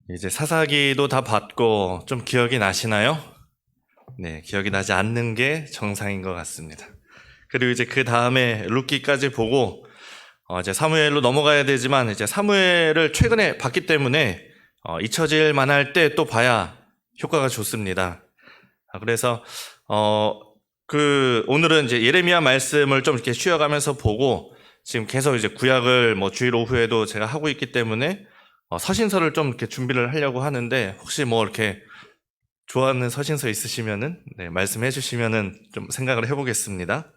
이제 사사기도 다 봤고 좀 기억이 나시나요? 네, 기억이 나지 않는 게 정상인 것 같습니다. 그리고 이제 그 다음에 룻기까지 보고 이제 사무엘로 넘어가야 되지만 이제 사무엘을 최근에 봤기 때문에 잊혀질 만할 때 또 봐야 효과가 좋습니다. 그래서 오늘은 이제 예레미야 말씀을 좀 이렇게 쉬어가면서 보고 지금 계속 이제 구약을 주일 오후에도 제가 하고 있기 때문에 서신서를 좀 이렇게 준비를 하려고 하는데 혹시 이렇게 좋아하는 서신서 있으시면은 말씀해 주시면은 좀 생각을 해보겠습니다.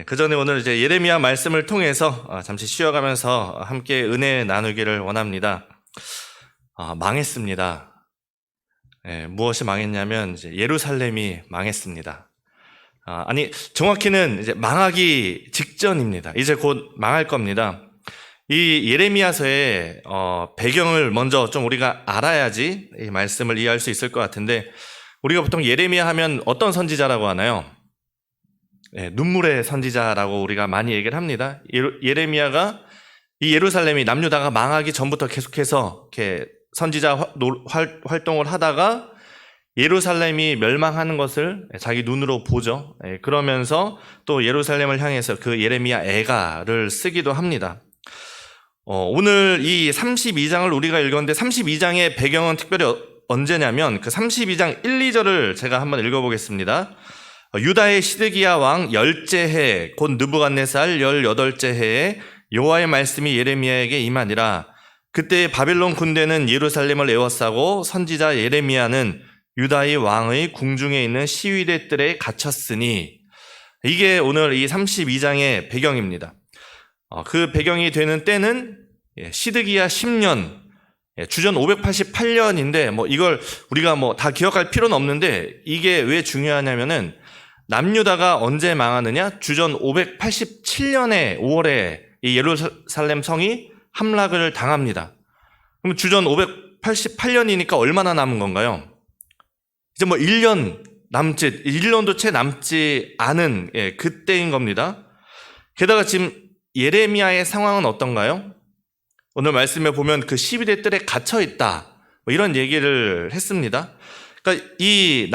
그 전에 오늘 이제 예레미야 말씀을 통해서 잠시 쉬어가면서 함께 은혜 나누기를 원합니다. 망했습니다. 무엇이 망했냐면 이제 예루살렘이 망했습니다. 정확히는 이제 망하기 직전입니다. 이제 곧 망할 겁니다. 이 예레미야서의 배경을 먼저 좀 우리가 알아야지 이 말씀을 이해할 수 있을 것 같은데, 우리가 보통 예레미야 하면 어떤 선지자라고 하나요? 눈물의 선지자라고 우리가 많이 얘기를 합니다. 예레미야가 이 예루살렘이 남유다가 망하기 전부터 계속해서 이렇게 선지자 활동을 하다가 예루살렘이 멸망하는 것을 자기 눈으로 보죠. 그러면서 또 예루살렘을 향해서 그 예레미야 애가를 쓰기도 합니다. 오늘 이 32장을 우리가 읽었는데 32장의 배경은 특별히 언제냐면 그 32장 1, 2절을 제가 한번 읽어보겠습니다. 유다의 시드기야 왕 10째 해 곧 느부갓네살 18째 해에 여호와의 말씀이 예레미야에게 임하니라. 그때 바벨론 군대는 예루살렘을 에워싸고 선지자 예레미야는 유다의 왕의 궁중에 있는 시위대 뜰에 갇혔으니, 이게 오늘 이 32장의 배경입니다. 그 배경이 되는 때는 시드기야 10년, 주전 588년인데 이걸 우리가 다 기억할 필요는 없는데, 이게 왜 중요하냐면은 남유다가 언제 망하느냐? 주전 587년에 5월에 이 예루살렘 성이 함락을 당합니다. 그럼 주전 588년이니까 얼마나 남은 건가요? 이제 1년도 채 남지 않은 그때인 겁니다. 게다가 지금 예레미야의 상황은 어떤가요? 오늘 말씀에 보면 그 시위대 뜰에 갇혀 있다, 이런 얘기를 했습니다. 그러니까 이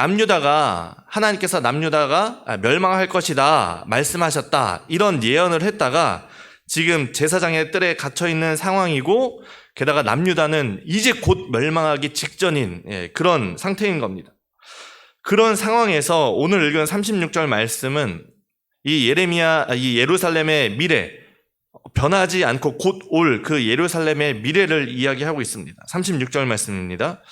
하나님께서 남유다가 멸망할 것이다 말씀하셨다, 이런 예언을 했다가 지금 제사장의 뜰에 갇혀 있는 상황이고, 게다가 남유다는 이제 곧 멸망하기 직전인 그런 상태인 겁니다. 그런 상황에서 오늘 읽은 36절 말씀은 이 예루살렘의 미래, 변하지 않고 곧 올 그 예루살렘의 미래를 이야기하고 있습니다. 36절 말씀입니다.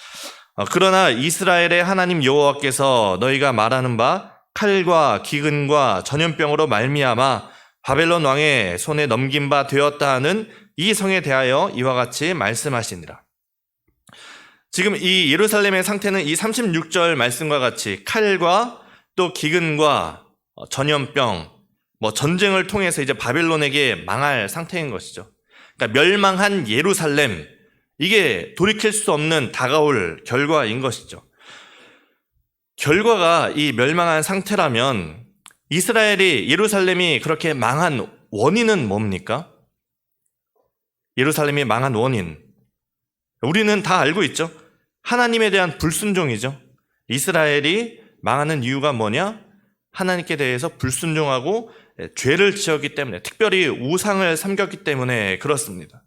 그러나 이스라엘의 하나님 여호와께서 너희가 말하는 바 칼과 기근과 전염병으로 말미암아 바벨론 왕의 손에 넘긴 바 되었다 하는 이 성에 대하여 이와 같이 말씀하시니라. 지금 이 예루살렘의 상태는 이 36절 말씀과 같이 칼과 또 기근과 전염병, 전쟁을 통해서 이제 바벨론에게 망할 상태인 것이죠. 그러니까 멸망한 예루살렘, 이게 돌이킬 수 없는 다가올 결과인 것이죠. 결과가 이 멸망한 상태라면 예루살렘이 그렇게 망한 원인은 뭡니까? 예루살렘이 망한 원인, 우리는 다 알고 있죠. 하나님에 대한 불순종이죠. 이스라엘이 망하는 이유가 뭐냐? 하나님께 대해서 불순종하고 죄를 지었기 때문에, 특별히 우상을 섬겼기 때문에 그렇습니다.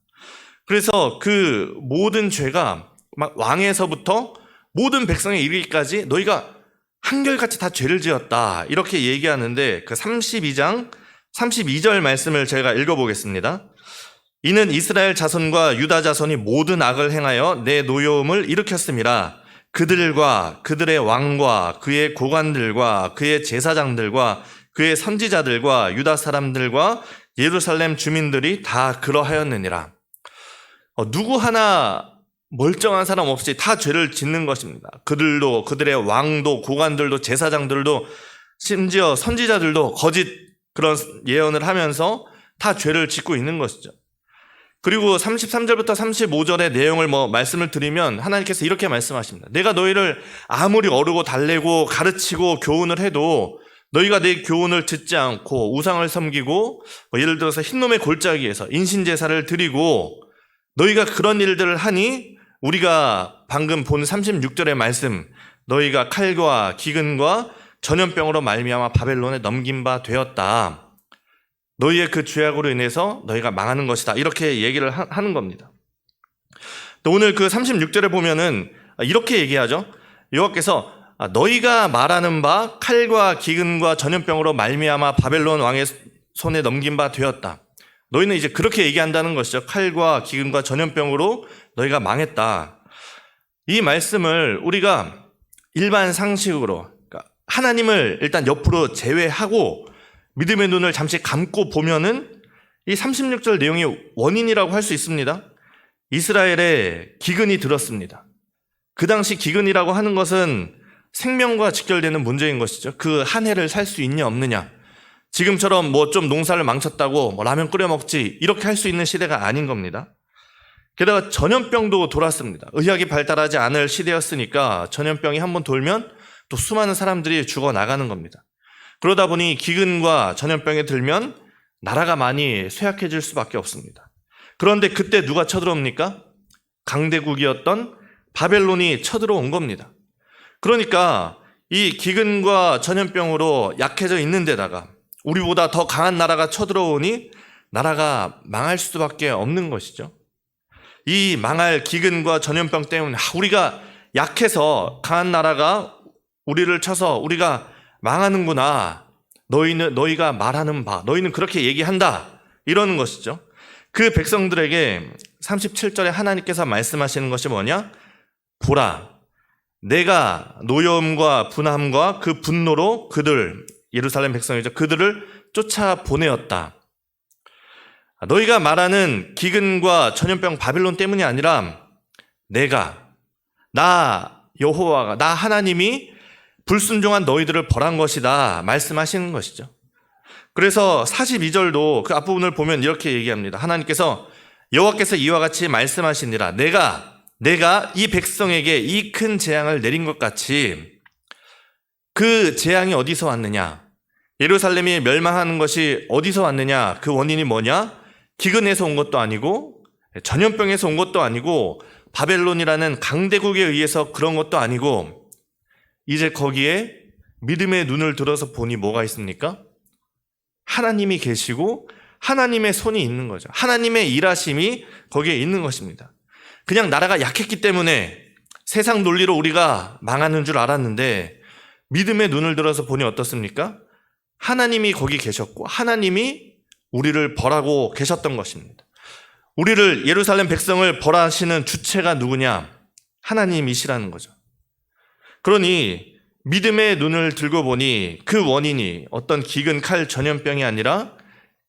그래서 그 모든 죄가 왕에서부터 모든 백성에 이르기까지 너희가 한결같이 다 죄를 지었다, 이렇게 얘기하는데 그 32장 32절 말씀을 제가 읽어보겠습니다. 이는 이스라엘 자손과 유다 자손이 모든 악을 행하여 내 노여움을 일으켰음이라. 그들과 그들의 왕과 그의 고관들과 그의 제사장들과 그의 선지자들과 유다 사람들과 예루살렘 주민들이 다 그러하였느니라. 누구 하나 멀쩡한 사람 없이 다 죄를 짓는 것입니다. 그들도, 그들의 왕도, 고관들도, 제사장들도, 심지어 선지자들도 거짓 그런 예언을 하면서 다 죄를 짓고 있는 것이죠. 그리고 33절부터 35절의 내용을 말씀을 드리면 하나님께서 이렇게 말씀하십니다. 내가 너희를 아무리 어르고 달래고 가르치고 교훈을 해도 너희가 내 교훈을 듣지 않고 우상을 섬기고 예를 들어서 흰놈의 골짜기에서 인신제사를 드리고 너희가 그런 일들을 하니 우리가 방금 본 36절의 말씀, 너희가 칼과 기근과 전염병으로 말미암아 바벨론에 넘긴 바 되었다. 너희의 그 죄악으로 인해서 너희가 망하는 것이다. 이렇게 얘기를 하는 겁니다. 또 오늘 그 36절에 보면은 이렇게 얘기하죠. 여호와께서 너희가 말하는 바 칼과 기근과 전염병으로 말미암아 바벨론 왕의 손에 넘긴 바 되었다. 너희는 이제 그렇게 얘기한다는 것이죠. 칼과 기근과 전염병으로 너희가 망했다. 이 말씀을 우리가 일반 상식으로, 그러니까 하나님을 일단 옆으로 제외하고 믿음의 눈을 잠시 감고 보면은 이 36절 내용이 원인이라고 할 수 있습니다. 이스라엘에 기근이 들었습니다. 그 당시 기근이라고 하는 것은 생명과 직결되는 문제인 것이죠. 그 한 해를 살 수 있냐 없느냐. 지금처럼 뭐 좀 농사를 망쳤다고 뭐 라면 끓여 먹지 이렇게 할 수 있는 시대가 아닌 겁니다. 게다가 전염병도 돌았습니다. 의학이 발달하지 않을 시대였으니까 전염병이 한번 돌면 또 수많은 사람들이 죽어나가는 겁니다. 그러다 보니 기근과 전염병에 들면 나라가 많이 쇠약해질 수밖에 없습니다. 그런데 그때 누가 쳐들어옵니까? 강대국이었던 바벨론이 쳐들어온 겁니다. 그러니까 이 기근과 전염병으로 약해져 있는 데다가 우리보다 더 강한 나라가 쳐들어오니 나라가 망할 수밖에 없는 것이죠. 이 망할 기근과 전염병 때문에 우리가 약해서 강한 나라가 우리를 쳐서 우리가 망하는구나. 너희가 말하는 바, 너희는 그렇게 얘기한다. 이러는 것이죠. 그 백성들에게 37절에 하나님께서 말씀하시는 것이 뭐냐? 보라, 내가 노여움과 분함과 그 분노로 예루살렘 백성이죠. 그들을 쫓아보내었다. 너희가 말하는 기근과 전염병 바벨론 때문이 아니라 나 여호와가, 나 하나님이 불순종한 너희들을 벌한 것이다 말씀하시는 것이죠. 그래서 42절도 그 앞부분을 보면 이렇게 얘기합니다. 하나님께서 여호와께서 이와 같이 말씀하시니라. 내가 이 백성에게 이 큰 재앙을 내린 것 같이. 그 재앙이 어디서 왔느냐? 예루살렘이 멸망하는 것이 어디서 왔느냐? 그 원인이 뭐냐? 기근에서 온 것도 아니고 전염병에서 온 것도 아니고 바벨론이라는 강대국에 의해서 그런 것도 아니고, 이제 거기에 믿음의 눈을 들어서 보니 뭐가 있습니까? 하나님이 계시고 하나님의 손이 있는 거죠. 하나님의 일하심이 거기에 있는 것입니다. 그냥 나라가 약했기 때문에 세상 논리로 우리가 망하는 줄 알았는데 믿음의 눈을 들어서 보니 어떻습니까? 하나님이 거기 계셨고 하나님이 우리를 벌하고 계셨던 것입니다. 우리를, 예루살렘 백성을 벌하시는 주체가 누구냐? 하나님이시라는 거죠. 그러니 믿음의 눈을 들고 보니 그 원인이 어떤 기근, 칼, 전염병이 아니라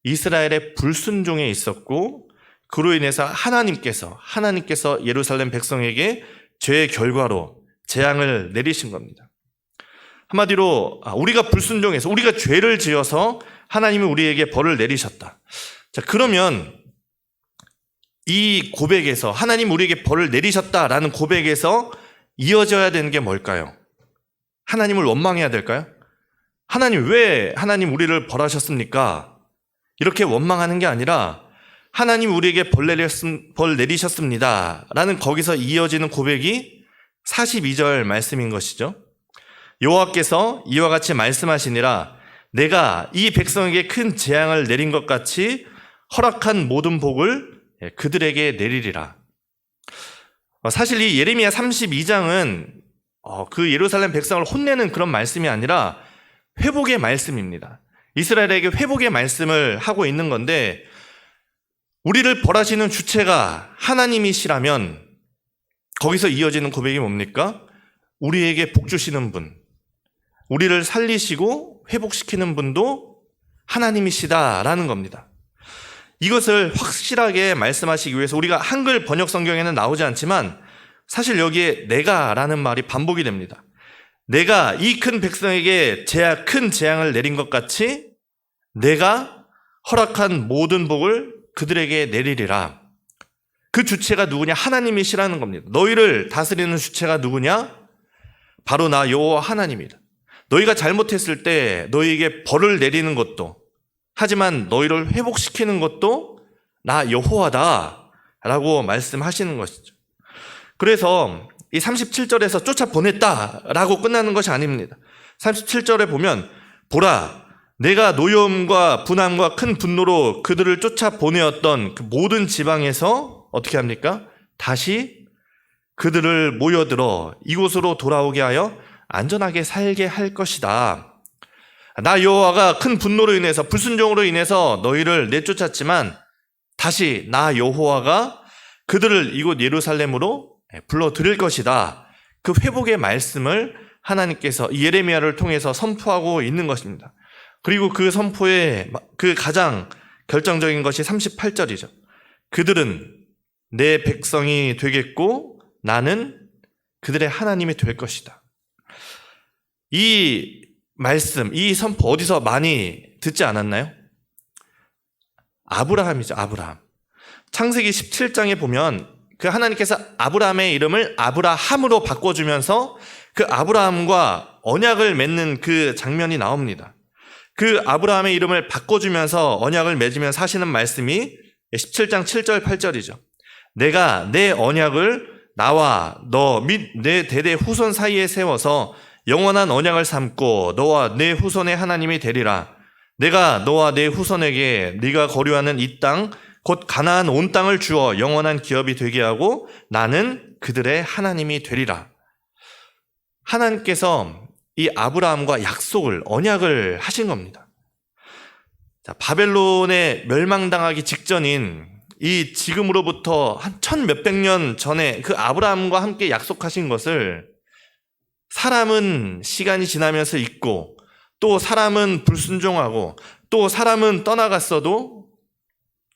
이스라엘의 불순종에 있었고, 그로 인해서 하나님께서 예루살렘 백성에게 죄의 결과로 재앙을 내리신 겁니다. 한마디로 우리가 불순종해서, 우리가 죄를 지어서 하나님이 우리에게 벌을 내리셨다. 자, 그러면 이 고백에서, 하나님 우리에게 벌을 내리셨다라는 고백에서 이어져야 되는 게 뭘까요? 하나님을 원망해야 될까요? 왜 하나님 우리를 벌하셨습니까? 이렇게 원망하는 게 아니라 하나님 우리에게 벌 내리셨습니다 라는 거기서 이어지는 고백이 42절 말씀인 것이죠. 여호와께서 이와 같이 말씀하시니라. 내가 이 백성에게 큰 재앙을 내린 것 같이 허락한 모든 복을 그들에게 내리리라. 사실 이 예레미야 32장은 그 예루살렘 백성을 혼내는 그런 말씀이 아니라 회복의 말씀입니다. 이스라엘에게 회복의 말씀을 하고 있는 건데, 우리를 벌하시는 주체가 하나님이시라면 거기서 이어지는 고백이 뭡니까? 우리에게 복 주시는 분, 우리를 살리시고 회복시키는 분도 하나님이시다라는 겁니다. 이것을 확실하게 말씀하시기 위해서 우리가 한글 번역 성경에는 나오지 않지만 사실 여기에 내가라는 말이 반복이 됩니다. 내가 이 큰 백성에게 큰 재앙을 내린 것 같이 내가 허락한 모든 복을 그들에게 내리리라. 그 주체가 누구냐? 하나님이시라는 겁니다. 너희를 다스리는 주체가 누구냐? 바로 나 여호와 하나님이다. 너희가 잘못했을 때 너희에게 벌을 내리는 것도, 하지만 너희를 회복시키는 것도 나 여호와다 라고 말씀하시는 것이죠. 그래서 이 37절에서 쫓아보냈다라고 끝나는 것이 아닙니다. 37절에 보면 보라, 내가 노여움과 분함과 큰 분노로 그들을 쫓아보내었던 그 모든 지방에서 어떻게 합니까? 다시 그들을 모여들어 이곳으로 돌아오게 하여 안전하게 살게 할 것이다. 나 여호와가 큰 분노로 인해서, 불순종으로 인해서 너희를 내쫓았지만 다시 나 여호와가 그들을 이곳 예루살렘으로 불러들일 것이다. 그 회복의 말씀을 하나님께서 예레미야를 통해서 선포하고 있는 것입니다. 그리고 그 선포의 그 가장 결정적인 것이 38절이죠. 그들은 내 백성이 되겠고 나는 그들의 하나님이 될 것이다. 이 말씀, 이 선포 어디서 많이 듣지 않았나요? 아브라함이죠. 아브라함. 창세기 17장에 보면 그 하나님께서 아브라함의 이름을 아브라함으로 바꿔주면서 그 아브라함과 언약을 맺는 그 장면이 나옵니다. 그 아브라함의 이름을 바꿔주면서 언약을 맺으면서 하시는 말씀이 17장 7절 8절이죠. 내가 내 언약을 나와 너 및 내 대대 후손 사이에 세워서 영원한 언약을 삼고 너와 내 후손의 하나님이 되리라. 내가 너와 내 후손에게 네가 거류하는 이 땅 곧 가나안 온 땅을 주어 영원한 기업이 되게 하고 나는 그들의 하나님이 되리라. 하나님께서 이 아브라함과 약속을, 언약을 하신 겁니다. 자, 바벨론에 멸망당하기 직전인 이 지금으로부터 한 1000몇백 년 전에 그 아브라함과 함께 약속하신 것을 사람은 시간이 지나면서 잊고 또 사람은 불순종하고 또 사람은 떠나갔어도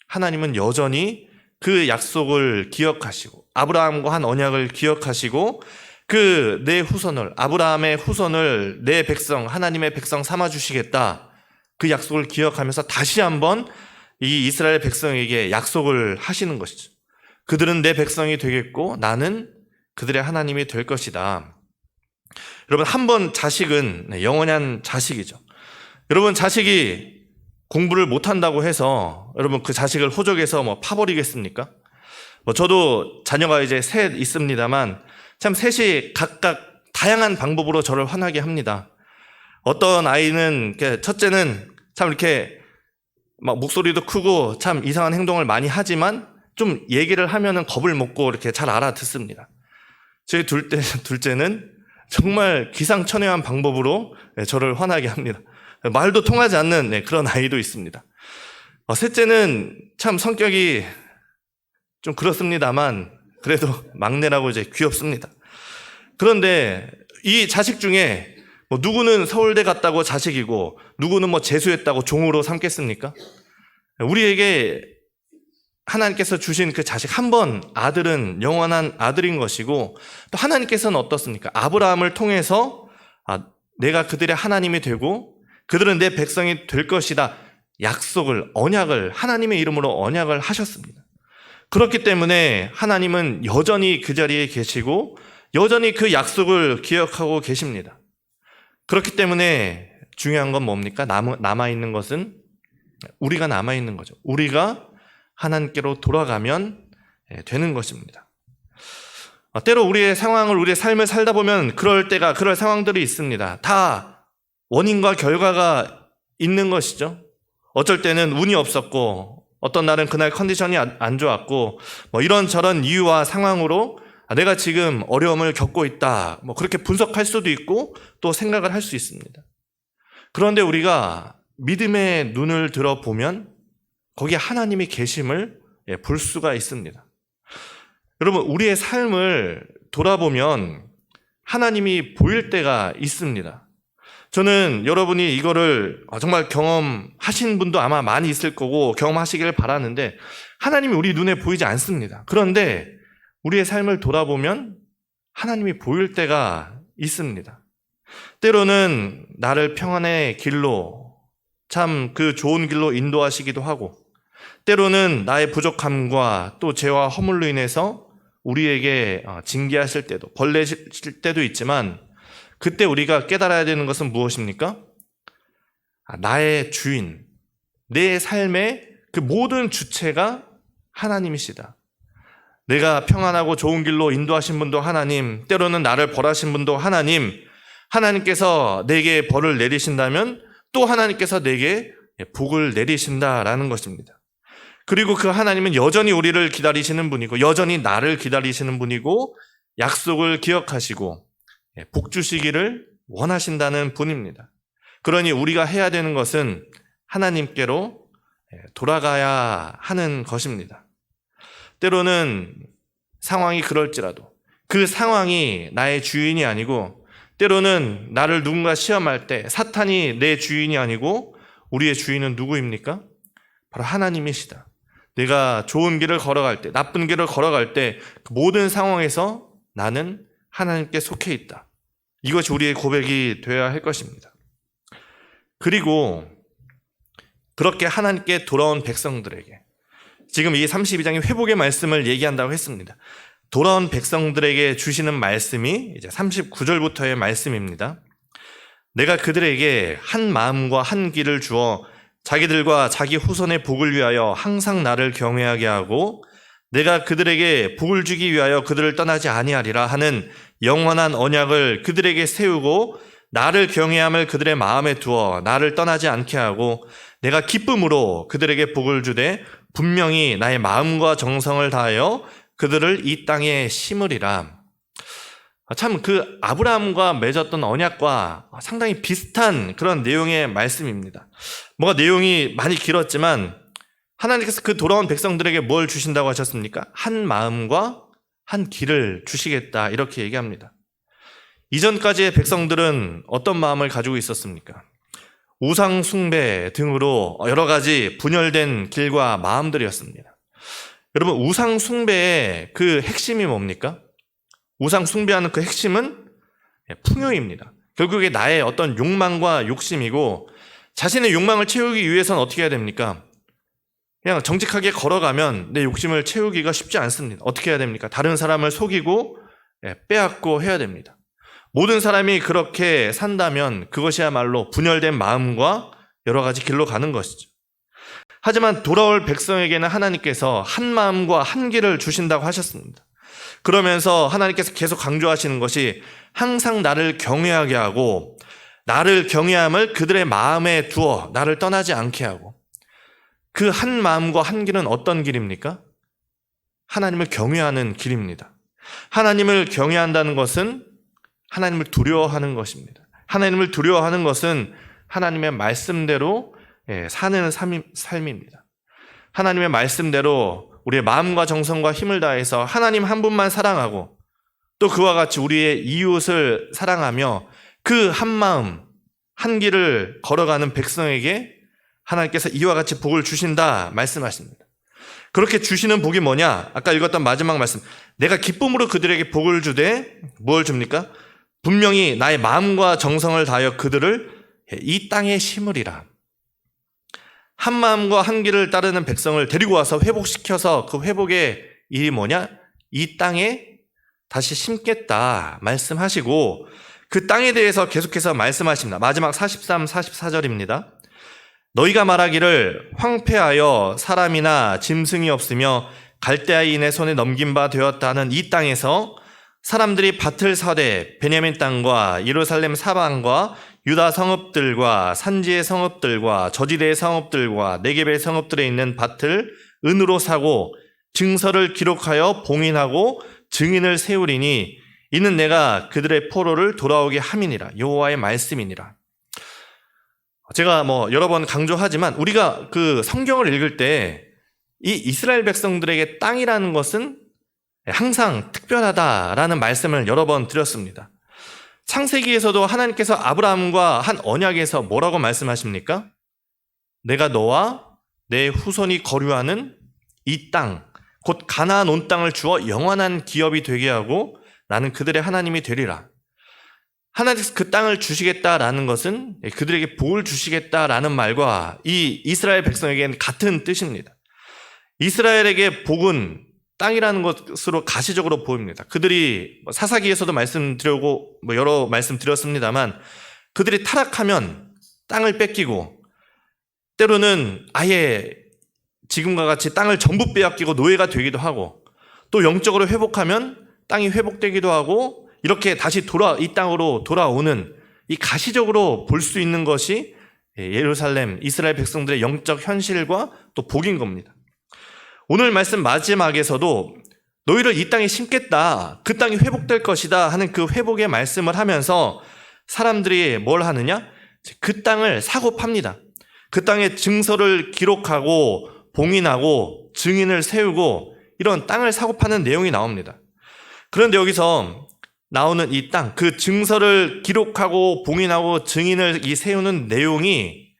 하나님은 여전히 그 약속을 기억하시고 아브라함과 한 언약을 기억하시고 그 내 후손을, 아브라함의 후손을 내 백성, 하나님의 백성 삼아주시겠다. 그 약속을 기억하면서 다시 한번 이 이스라엘 백성에게 약속을 하시는 것이죠. 그들은 내 백성이 되겠고 나는 그들의 하나님이 될 것이다. 여러분, 한 번 자식은 영원한 자식이죠. 여러분, 자식이 공부를 못한다고 해서 여러분 그 자식을 호적에서 파버리겠습니까? 저도 자녀가 이제 셋 있습니다만 참 셋이 각각 다양한 방법으로 저를 화나게 합니다. 어떤 아이는, 첫째는 참 이렇게 막 목소리도 크고 참 이상한 행동을 많이 하지만 좀 얘기를 하면은 겁을 먹고 이렇게 잘 알아듣습니다. 저희 둘째는 정말 기상천외한 방법으로 저를 화나게 합니다. 말도 통하지 않는 그런 아이도 있습니다. 셋째는 참 성격이 좀 그렇습니다만 그래도 막내라고 이제 귀엽습니다. 그런데 이 자식 중에 누구는 서울대 갔다고 자식이고 누구는 재수했다고 종으로 삼겠습니까? 우리에게 하나님께서 주신 그 자식 한 번 아들은 영원한 아들인 것이고 또 하나님께서는 어떻습니까? 아브라함을 통해서 내가 그들의 하나님이 되고 그들은 내 백성이 될 것이다. 약속을, 언약을, 하나님의 이름으로 언약을 하셨습니다. 그렇기 때문에 하나님은 여전히 그 자리에 계시고 여전히 그 약속을 기억하고 계십니다. 그렇기 때문에 중요한 건 뭡니까? 남아있는 것은 우리가 남아있는 거죠. 우리가 하나님께로 돌아가면 되는 것입니다. 때로 우리의 상황을, 우리의 삶을 살다 보면 그럴 상황들이 있습니다. 다 원인과 결과가 있는 것이죠. 어쩔 때는 운이 없었고 어떤 날은 그날 컨디션이 안 좋았고 이런저런 이유와 상황으로 내가 지금 어려움을 겪고 있다. 그렇게 분석할 수도 있고 또 생각을 할 수 있습니다. 그런데 우리가 믿음의 눈을 들어보면 거기에 하나님이 계심을 볼 수가 있습니다. 여러분, 우리의 삶을 돌아보면 하나님이 보일 때가 있습니다. 저는 여러분이 이거를 정말 경험하신 분도 아마 많이 있을 거고 경험하시기를 바라는데 하나님이 우리 눈에 보이지 않습니다. 그런데 우리의 삶을 돌아보면 하나님이 보일 때가 있습니다. 때로는 나를 평안의 길로, 참 그 좋은 길로 인도하시기도 하고 때로는 나의 부족함과 또 죄와 허물로 인해서 우리에게 징계하실 때도, 벌내실 때도 있지만 그때 우리가 깨달아야 되는 것은 무엇입니까? 나의 주인, 내 삶의 그 모든 주체가 하나님이시다. 내가 평안하고 좋은 길로 인도하신 분도 하나님, 때로는 나를 벌하신 분도 하나님, 하나님께서 내게 벌을 내리신다면 또 하나님께서 내게 복을 내리신다라는 것입니다. 그리고 그 하나님은 여전히 우리를 기다리시는 분이고 여전히 나를 기다리시는 분이고 약속을 기억하시고 복 주시기를 원하신다는 분입니다. 그러니 우리가 해야 되는 것은 하나님께로 돌아가야 하는 것입니다. 때로는 상황이 그럴지라도 그 상황이 나의 주인이 아니고 때로는 나를 누군가 시험할 때 사탄이 내 주인이 아니고 우리의 주인은 누구입니까? 바로 하나님이시다. 내가 좋은 길을 걸어갈 때, 나쁜 길을 걸어갈 때 그 모든 상황에서 나는 하나님께 속해 있다. 이것이 우리의 고백이 되어야 할 것입니다. 그리고 그렇게 하나님께 돌아온 백성들에게 지금 이 32장의 회복의 말씀을 얘기한다고 했습니다. 돌아온 백성들에게 주시는 말씀이 이제 39절부터의 말씀입니다. 내가 그들에게 한 마음과 한 길을 주어 자기들과 자기 후손의 복을 위하여 항상 나를 경외하게 하고 내가 그들에게 복을 주기 위하여 그들을 떠나지 아니하리라 하는 영원한 언약을 그들에게 세우고 나를 경외함을 그들의 마음에 두어 나를 떠나지 않게 하고 내가 기쁨으로 그들에게 복을 주되 분명히 나의 마음과 정성을 다하여 그들을 이 땅에 심으리라. 참 그 아브라함과 맺었던 언약과 상당히 비슷한 그런 내용의 말씀입니다. 뭔가 내용이 많이 길었지만 하나님께서 그 돌아온 백성들에게 뭘 주신다고 하셨습니까? 한 마음과 한 길을 주시겠다 이렇게 얘기합니다. 이전까지의 백성들은 어떤 마음을 가지고 있었습니까? 우상 숭배 등으로 여러 가지 분열된 길과 마음들이었습니다. 여러분, 우상 숭배의 그 핵심이 뭡니까? 우상 숭배하는 그 핵심은 풍요입니다. 결국에 나의 어떤 욕망과 욕심이고 자신의 욕망을 채우기 위해서는 어떻게 해야 됩니까? 그냥 정직하게 걸어가면 내 욕심을 채우기가 쉽지 않습니다. 어떻게 해야 됩니까? 다른 사람을 속이고 빼앗고 해야 됩니다. 모든 사람이 그렇게 산다면 그것이야말로 분열된 마음과 여러 가지 길로 가는 것이죠. 하지만 돌아올 백성에게는 하나님께서 한 마음과 한 길을 주신다고 하셨습니다. 그러면서 하나님께서 계속 강조하시는 것이 항상 나를 경외하게 하고 나를 경외함을 그들의 마음에 두어 나를 떠나지 않게 하고 그 한 마음과 한 길은 어떤 길입니까? 하나님을 경외하는 길입니다. 하나님을 경외한다는 것은 하나님을 두려워하는 것입니다. 하나님을 두려워하는 것은 하나님의 말씀대로 사는 삶입니다. 하나님의 말씀대로 우리의 마음과 정성과 힘을 다해서 하나님 한 분만 사랑하고 또 그와 같이 우리의 이웃을 사랑하며 그 한 마음, 한 길을 걸어가는 백성에게 하나님께서 이와 같이 복을 주신다 말씀하십니다. 그렇게 주시는 복이 뭐냐? 아까 읽었던 마지막 말씀. 내가 기쁨으로 그들에게 복을 주되 뭘 줍니까? 분명히 나의 마음과 정성을 다하여 그들을 이 땅에 심으리라. 한 마음과 한 길을 따르는 백성을 데리고 와서 회복시켜서 그 회복의 일이 뭐냐? 이 땅에 다시 심겠다 말씀하시고 그 땅에 대해서 계속해서 말씀하십니다. 마지막 43, 44절입니다. 너희가 말하기를 황폐하여 사람이나 짐승이 없으며 갈대아인의 손에 넘긴 바 되었다는 이 땅에서 사람들이 밭을 사되 베냐민 땅과 예루살렘 사방과 유다 성읍들과 산지의 성읍들과 저지대의 성읍들과 네겝의 성읍들에 있는 밭을 은으로 사고 증서를 기록하여 봉인하고 증인을 세우리니 이는 내가 그들의 포로를 돌아오게 함이니라. 여호와의 말씀이니라. 제가 여러 번 강조하지만 우리가 그 성경을 읽을 때 이 이스라엘 백성들에게 땅이라는 것은 항상 특별하다라는 말씀을 여러 번 드렸습니다. 창세기에서도 하나님께서 아브라함과 한 언약에서 뭐라고 말씀하십니까? 내가 너와 내 후손이 거류하는 이 땅, 곧 가나안 온 땅을 주어 영원한 기업이 되게 하고 나는 그들의 하나님이 되리라. 하나님께서 그 땅을 주시겠다라는 것은 그들에게 복을 주시겠다라는 말과 이 이스라엘 백성에게는 같은 뜻입니다. 이스라엘에게 복은 땅이라는 것으로 가시적으로 보입니다. 그들이 사사기에서도 말씀드리고 여러 말씀드렸습니다만 그들이 타락하면 땅을 뺏기고 때로는 아예 지금과 같이 땅을 전부 빼앗기고 노예가 되기도 하고 또 영적으로 회복하면 땅이 회복되기도 하고 이렇게 다시 이 땅으로 돌아오는 이 가시적으로 볼 수 있는 것이 예루살렘, 이스라엘 백성들의 영적 현실과 또 복인 겁니다. 오늘 말씀 마지막에서도 너희를 이 땅에 심겠다, 그 땅이 회복될 것이다 하는 그 회복의 말씀을 하면서 사람들이 뭘 하느냐? 그 땅을 사고 팝니다. 그 땅의 증서를 기록하고 봉인하고 증인을 세우고 이런 땅을 사고 파는 내용이 나옵니다. 그런데 여기서 나오는 이 땅, 그 증서를 기록하고 봉인하고 증인을 세우는 내용이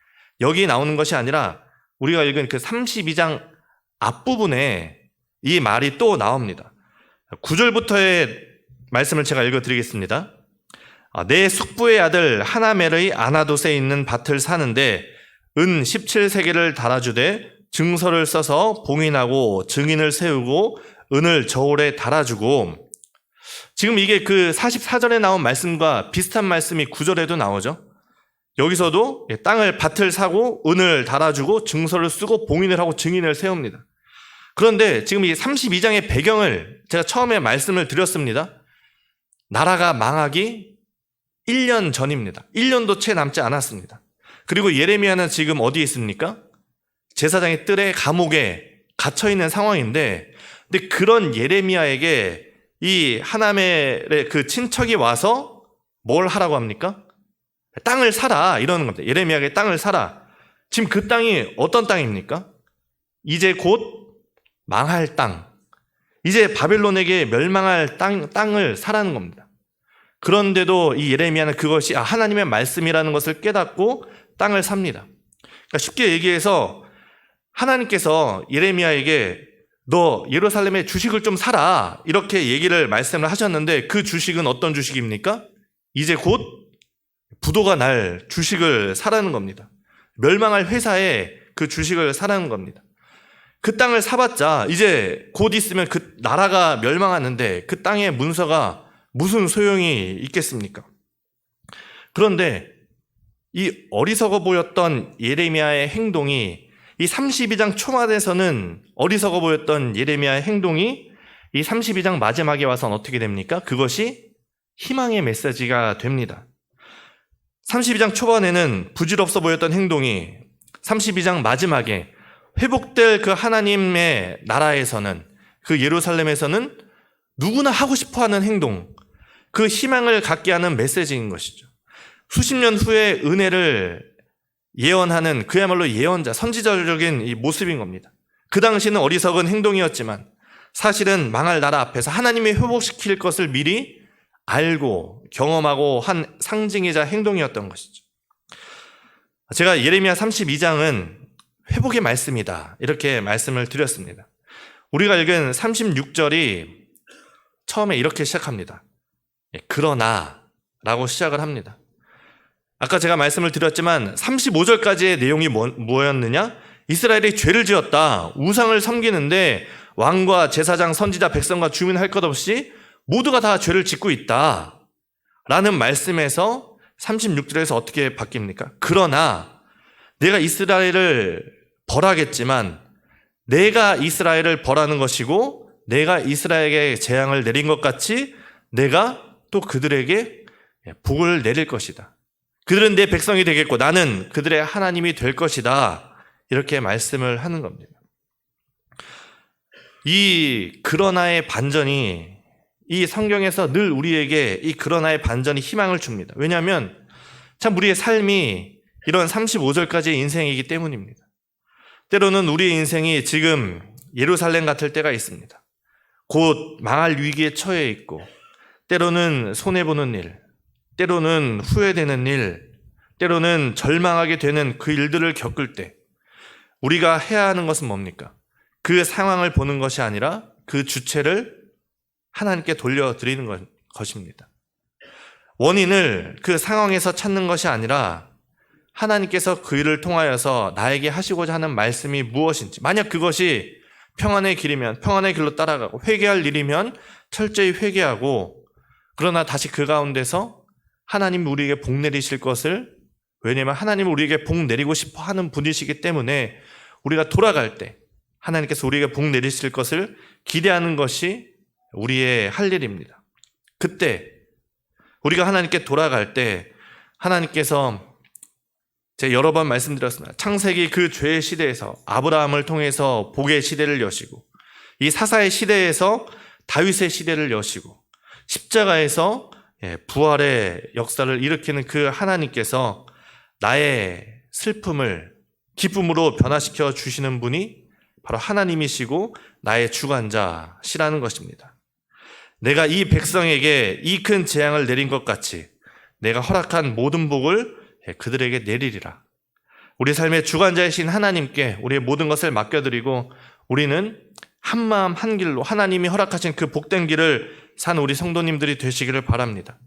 여기 나오는 것이 아니라 우리가 읽은 그 32장 앞부분에 이 말이 또 나옵니다. 9절부터의 말씀을 제가 읽어드리겠습니다. 내 숙부의 아들 하나멜의 아나돗에 있는 밭을 사는데 은 17세겔을 달아주되 증서를 써서 봉인하고 증인을 세우고 은을 저울에 달아주고. 지금 이게 그 44절에 나온 말씀과 비슷한 말씀이 9절에도 나오죠. 여기서도 밭을 사고 은을 달아주고 증서를 쓰고 봉인을 하고 증인을 세웁니다. 그런데 지금 이 32장의 배경을 제가 처음에 말씀을 드렸습니다. 나라가 망하기 1년 전입니다. 1년도 채 남지 않았습니다. 그리고 예레미야는 지금 어디에 있습니까? 제사장의 뜰에 감옥에 갇혀있는 상황인데, 근데 그런 예레미야에게 이 하나멜의 그 친척이 와서 뭘 하라고 합니까? 땅을 사라 이러는 겁니다. 예레미야에게 땅을 사라. 지금 그 땅이 어떤 땅입니까? 이제 곧 망할 땅, 이제 바벨론에게 멸망할 땅을 사라는 겁니다. 그런데도 이 예레미야는 그것이 하나님의 말씀이라는 것을 깨닫고 땅을 삽니다. 그러니까 쉽게 얘기해서 하나님께서 예레미야에게 너 예루살렘에 주식을 좀 사라 이렇게 말씀을 하셨는데, 그 주식은 어떤 주식입니까? 이제 곧 부도가 날 주식을 사라는 겁니다. 멸망할 회사에 그 주식을 사라는 겁니다. 그 땅을 사봤자 이제 곧 있으면 그 나라가 멸망하는데 그 땅의 문서가 무슨 소용이 있겠습니까? 그런데 이 어리석어 보였던 예레미야의 행동이, 이 32장 초반에서는 어리석어 보였던 예레미야의 행동이 이 32장 마지막에 와서는 어떻게 됩니까? 그것이 희망의 메시지가 됩니다. 32장 초반에는 부질없어 보였던 행동이 32장 마지막에 회복될 그 하나님의 나라에서는, 그 예루살렘에서는 누구나 하고 싶어하는 행동, 그 희망을 갖게 하는 메시지인 것이죠. 수십 년 후에 은혜를 예언하는 그야말로 예언자, 선지자적인 이 모습인 겁니다. 그 당시는 어리석은 행동이었지만 사실은 망할 나라 앞에서 하나님이 회복시킬 것을 미리 알고 경험하고 한 상징이자 행동이었던 것이죠. 제가 예레미야 32장은 회복의 말씀이다 이렇게 말씀을 드렸습니다. 우리가 읽은 36절이 처음에 이렇게 시작합니다. 그러나 라고 시작을 합니다. 아까 제가 말씀을 드렸지만 35절까지의 내용이 뭐였느냐? 이스라엘이 죄를 지었다, 우상을 섬기는데 왕과 제사장, 선지자, 백성과 주민 할 것 없이 모두가 다 죄를 짓고 있다 라는 말씀에서 36절에서 어떻게 바뀝니까? 그러나 내가 이스라엘을 벌하겠지만 내가 이스라엘을 벌하는 것이고 내가 이스라엘에게 재앙을 내린 것 같이 내가 또 그들에게 복을 내릴 것이다. 그들은 내 백성이 되겠고 나는 그들의 하나님이 될 것이다. 이렇게 말씀을 하는 겁니다. 이 그러나의 반전이, 이 성경에서 늘 우리에게 이 그러나의 반전이 희망을 줍니다. 왜냐하면 참 우리의 삶이 이런 35절까지의 인생이기 때문입니다. 때로는 우리의 인생이 지금 예루살렘 같을 때가 있습니다. 곧 망할 위기에 처해 있고, 때로는 손해보는 일, 때로는 후회되는 일, 때로는 절망하게 되는 그 일들을 겪을 때 우리가 해야 하는 것은 뭡니까? 그 상황을 보는 것이 아니라 그 주체를 하나님께 돌려드리는 것입니다. 원인을 그 상황에서 찾는 것이 아니라 하나님께서 그 일을 통하여서 나에게 하시고자 하는 말씀이 무엇인지, 만약 그것이 평안의 길이면 평안의 길로 따라가고 회개할 일이면 철저히 회개하고, 그러나 다시 그 가운데서 하나님이 우리에게 복 내리실 것을, 왜냐하면 하나님은 우리에게 복 내리고 싶어 하는 분이시기 때문에 우리가 돌아갈 때 하나님께서 우리에게 복 내리실 것을 기대하는 것이 우리의 할 일입니다. 그때 우리가 하나님께 돌아갈 때 하나님께서 제가 여러 번 말씀드렸습니다. 창세기 그 죄의 시대에서 아브라함을 통해서 복의 시대를 여시고 이 사사의 시대에서 다윗의 시대를 여시고 십자가에서 부활의 역사를 일으키는 그 하나님께서 나의 슬픔을 기쁨으로 변화시켜 주시는 분이 바로 하나님이시고 나의 주관자시라는 것입니다. 내가 이 백성에게 이 큰 재앙을 내린 것 같이 내가 허락한 모든 복을 그들에게 내리리라. 우리 삶의 주관자이신 하나님께 우리의 모든 것을 맡겨드리고 우리는 한마음 한길로 하나님이 허락하신 그 복된 길을 산 우리 성도님들이 되시기를 바랍니다.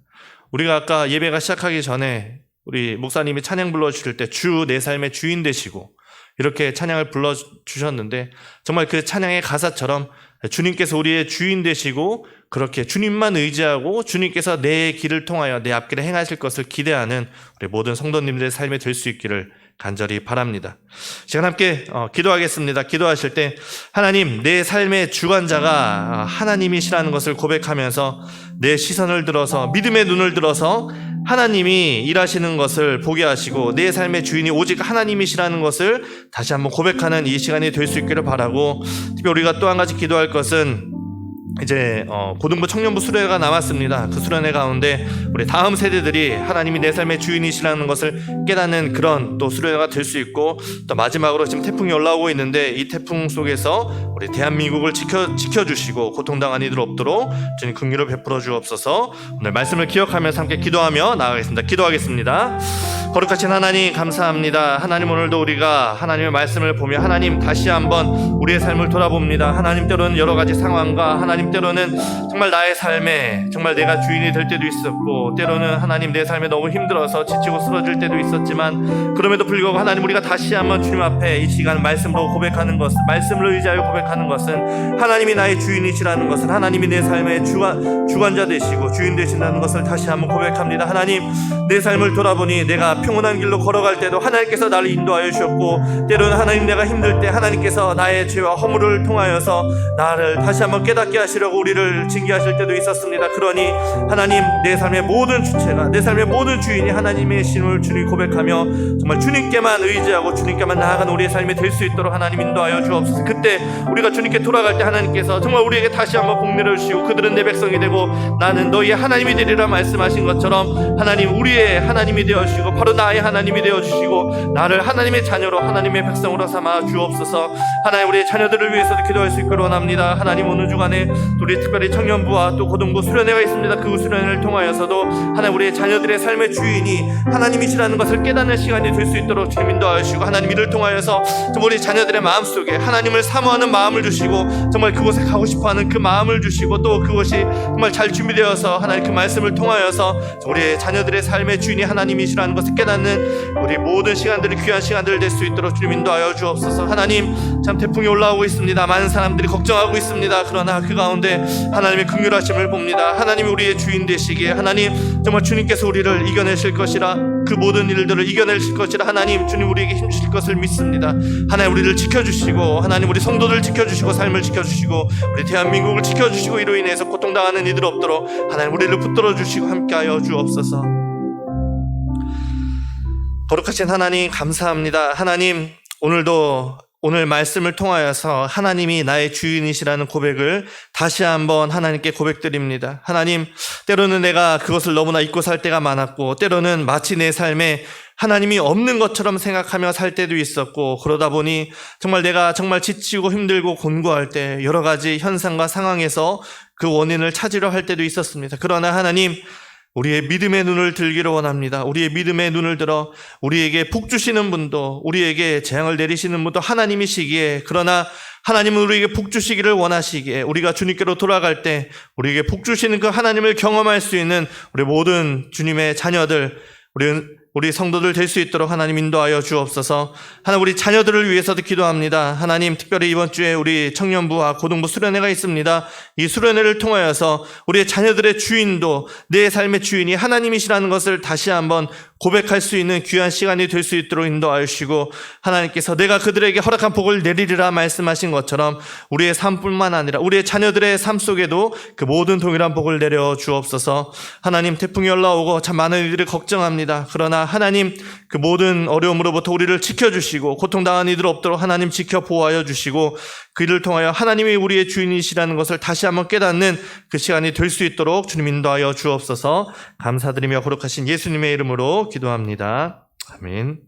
우리가 아까 예배가 시작하기 전에 우리 목사님이 찬양 불러주실 때 주 내 삶의 주인 되시고 이렇게 찬양을 불러주셨는데 정말 그 찬양의 가사처럼 주님께서 우리의 주인 되시고 그렇게 주님만 의지하고 주님께서 내 길을 통하여 내 앞길에 행하실 것을 기대하는 우리 모든 성도님들의 삶이 될 수 있기를 간절히 바랍니다. 시간 함께 기도하겠습니다. 기도하실 때 하나님, 내 삶의 주관자가 하나님이시라는 것을 고백하면서 내 시선을 들어서 믿음의 눈을 들어서 하나님이 일하시는 것을 보게 하시고 내 삶의 주인이 오직 하나님이시라는 것을 다시 한번 고백하는 이 시간이 될 수 있기를 바라고, 특별히 우리가 또 한 가지 기도할 것은 이제 고등부 청년부 수련회가 남았습니다. 그 수련회 가운데 우리 다음 세대들이 하나님이 내 삶의 주인이시라는 것을 깨닫는 그런 또 수련회가 될 수 있고, 또 마지막으로 지금 태풍이 올라오고 있는데 이 태풍 속에서 우리 대한민국을 지켜주시고 고통당한 이들 없도록 주님 긍휼을 베풀어 주옵소서. 오늘 말씀을 기억하면서 함께 기도하며 나아가겠습니다. 기도하겠습니다. 거룩하신 하나님 감사합니다. 하나님, 오늘도 우리가 하나님의 말씀을 보며 하나님 다시 한번 우리의 삶을 돌아봅니다. 하나님, 때로는 여러 가지 상황과 하나님 때로는 정말 나의 삶에 정말 내가 주인이 될 때도 있었고, 때로는 하나님 내 삶에 너무 힘들어서 지치고 쓰러질 때도 있었지만, 그럼에도 불구하고 하나님 우리가 다시 한번 주님 앞에 이 시간 말씀으로 고백하는 것은, 말씀을 의지하여 고백하는 것은 하나님이 나의 주인이시라는 것은, 하나님이 내 삶의 주관자 되시고 주인 되신다는 것을 다시 한번 고백합니다. 하나님, 내 삶을 돌아보니 내가 평온한 길로 걸어갈 때도 하나님께서 나를 인도하여 주셨고, 때로는 하나님 내가 힘들 때 하나님께서 나의 죄와 허물을 통하여서 나를 다시 한번 깨닫게 하시려고 우리를 징계하실 때도 있었습니다. 그러니 하나님, 내 삶의 모든 주체가, 내 삶의 모든 주인이 하나님의 신을 주님 고백하며 정말 주님께만 의지하고 주님께만 나아가는 우리의 삶이 될 수 있도록 하나님 인도하여 주옵소서. 그때 우리가 주님께 돌아갈 때 하나님께서 정말 우리에게 다시 한번 복 내려주시고 그들은 내 백성이 되고 나는 너희의 하나님이 되리라 말씀하신 것처럼, 하나님 우리의 하나님이 되어주시고 바로 나의 하나님이 되어주시고 나를 하나님의 자녀로 하나님의 백성으로 삼아 주옵소서. 하나님, 우리의 자녀들을 위해서도 기도할 수 있기를 원합니다. 하나님, 오늘 주간에 우리 특별히 청년부와 또 고등부 수련회가 있습니다. 그 수련회를 통하여서도 하나님 우리의 자녀들의 삶의 주인이 하나님이시라는 것을 깨닫는 시간이 될 수 있도록 주님 인도하여 주시고, 하나님 이를 통하여서 정말 우리 자녀들의 마음속에 하나님을 사모하는 마음을 주시고 정말 그곳에 가고 싶어하는 그 마음을 주시고, 또 그것이 정말 잘 준비되어서 하나님 그 말씀을 통하여서 우리의 자녀들의 삶의 주인이 하나님이시라는 것을 깨닫는 우리 모든 시간들이 귀한 시간들 될 수 있도록 주님 인도하여 주옵소서. 하나님, 참 태풍이 올라오고 있습니다. 많은 사람들이 걱정하고 있습니다. 그러나 그 가운데 하나님의 긍휼하심을 봅니다. 하나님이 우리의 주인 되시기에 하나님 정말 주님께서 우리를 이겨내실 것이라, 그 모든 일들을 이겨내실 것이라 하나님, 주님 우리에게 힘주실 것을 믿습니다. 하나님, 우리를 지켜주시고 하나님 우리 성도들 지켜주시고 삶을 지켜주시고 우리 대한민국을 지켜주시고 이로 인해서 고통당하는 이들 없도록 하나님 우리를 붙들어 주시고 함께하여 주옵소서. 거룩하신 하나님 감사합니다. 하나님, 오늘도 오늘 말씀을 통하여서 하나님이 나의 주인이시라는 고백을 다시 한번 하나님께 고백드립니다. 하나님, 때로는 내가 그것을 너무나 잊고 살 때가 많았고, 때로는 마치 내 삶에 하나님이 없는 것처럼 생각하며 살 때도 있었고, 그러다 보니 정말 내가 정말 지치고 힘들고 곤고할 때 여러 가지 현상과 상황에서 그 원인을 찾으려 할 때도 있었습니다. 그러나 하나님, 우리의 믿음의 눈을 들기를 원합니다. 우리의 믿음의 눈을 들어 우리에게 복 주시는 분도, 우리에게 재앙을 내리시는 분도 하나님이시기에, 그러나 하나님은 우리에게 복 주시기를 원하시기에 우리가 주님께로 돌아갈 때 우리에게 복 주시는 그 하나님을 경험할 수 있는 우리 모든 주님의 자녀들, 우리 성도들 될 수 있도록 하나님 인도하여 주옵소서. 하나님, 우리 자녀들을 위해서도 기도합니다. 하나님, 특별히 이번 주에 우리 청년부와 고등부 수련회가 있습니다. 이 수련회를 통하여서 우리의 자녀들의 주인도, 내 삶의 주인이 하나님이시라는 것을 다시 한번 고백할 수 있는 귀한 시간이 될 수 있도록 인도하여 주시고, 하나님께서 내가 그들에게 허락한 복을 내리리라 말씀하신 것처럼 우리의 삶뿐만 아니라 우리의 자녀들의 삶 속에도 그 모든 동일한 복을 내려 주옵소서. 하나님, 태풍이 올라오고 참 많은 이들이 걱정합니다. 그러나 하나님, 그 모든 어려움으로부터 우리를 지켜주시고 고통당한 이들 없도록 하나님 지켜 보호하여 주시고, 그 일을 통하여 하나님이 우리의 주인이시라는 것을 다시 한번 깨닫는 그 시간이 될 수 있도록 주님 인도하여 주옵소서. 감사드리며 거룩하신 예수님의 이름으로 기도합니다. 아멘.